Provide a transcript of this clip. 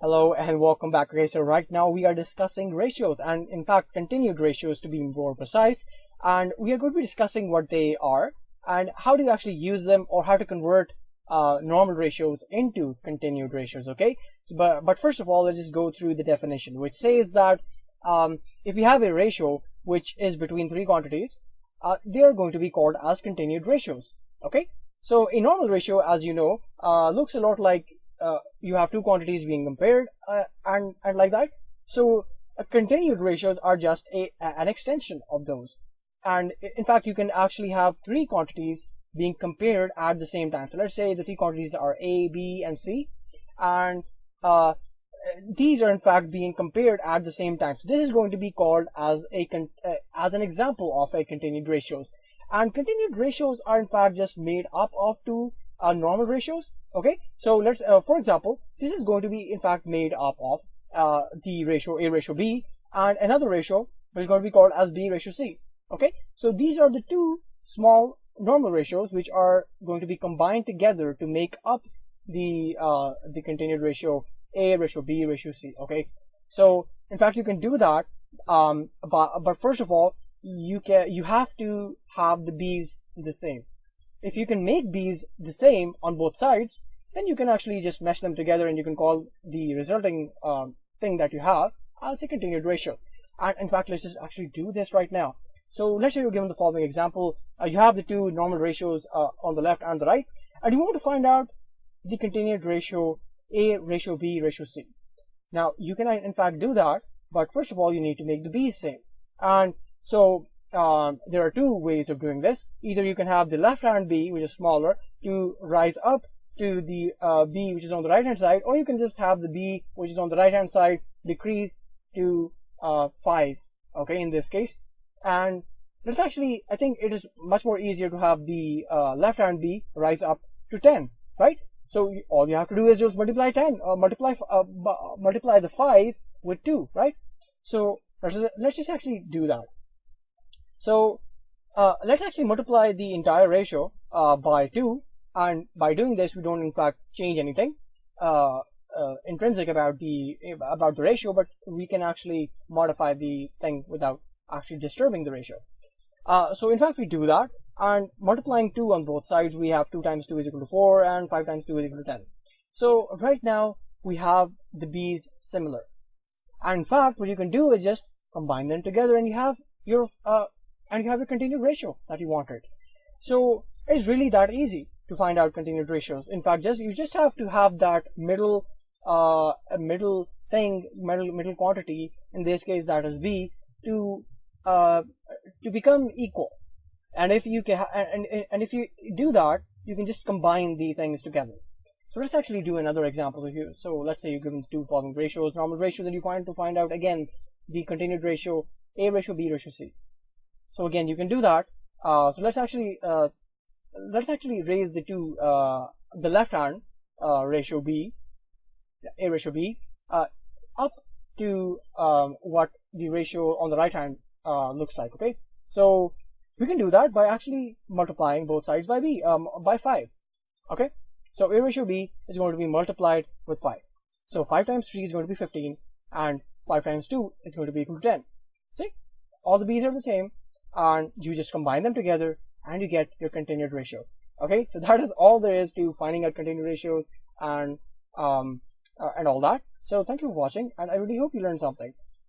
Hello and welcome back. Okay, so right now we are discussing ratios, and in fact continued ratios to be more precise, and we are going to be discussing what they are and how to actually use them, or how to convert normal ratios into continued ratios. Okay, but first of all, let's just go through the definition, which says that if you have a ratio which is between three quantities, they are going to be called as continued ratios. Okay, so a normal ratio, as you know, looks a lot like you have two quantities being compared and like that. So continued ratios are just an extension of those, and in fact you can actually have three quantities being compared at the same time. So let's say the three quantities are A, B, and C, and these are in fact being compared at the same time. So this is going to be called as an example of a continued ratios. And continued ratios are in fact just made up of two normal ratios. Okay, so let's for example, this is going to be in fact made up of the ratio A ratio B and another ratio which is going to be called as B ratio C. Okay, so these are the two small normal ratios which are going to be combined together to make up the continued ratio A ratio B ratio C. Okay, so in fact you can do that, but first of all you have to have the B's the same. If you can make B's the same on both sides, then you can actually just mesh them together and you can call the resulting thing that you have as a continued ratio. And in fact, let's just actually do this right now. So let's say you're given the following example. You have the two normal ratios on the left and the right, and you want to find out the continued ratio A ratio B ratio C. Now you can in fact do that, but first of all you need to make the B's same. And so there are two ways of doing this. Either you can have the left hand B, which is smaller, to rise up to the B which is on the right hand side, or you can just have the B which is on the right hand side decrease to 5, okay, in this case. And let's actually, I think it is much more easier to have the left hand B rise up to 10, right? So all you have to do is just multiply multiply the 5 with 2, right? So let's just actually do that. So let's actually multiply the entire ratio by 2, and by doing this we don't in fact change anything intrinsic about the ratio, but we can actually modify the thing without actually disturbing the ratio. So in fact we do that, and multiplying 2 on both sides, we have 2 times 2 is equal to 4 and 5 times 2 is equal to 10. So right now we have the B's similar, and in fact what you can do is just combine them together and you have your continued ratio that you wanted. So it's really that easy to find out continued ratios. In fact, you just have to have that middle quantity, in this case that is B, to become equal. And if you can, and if you do that, you can just combine the things together. So let's actually do another example here. So let's say you're given two following ratios, normal ratios, and you find out again the continued ratio A ratio B ratio C. So again, you can do that. So let's actually raise the the left hand ratio B, A ratio B, up to what the ratio on the right hand looks like. Okay, so we can do that by actually multiplying both sides by by 5. Okay, so A ratio B is going to be multiplied with 5. So 5 times 3 is going to be 15, and 5 times 2 is going to be equal to 10. See, all the B's are the same, and you just combine them together and you get your continued ratio. Okay, so that is all there is to finding out continued ratios and all that. So thank you for watching, and I really hope you learned something.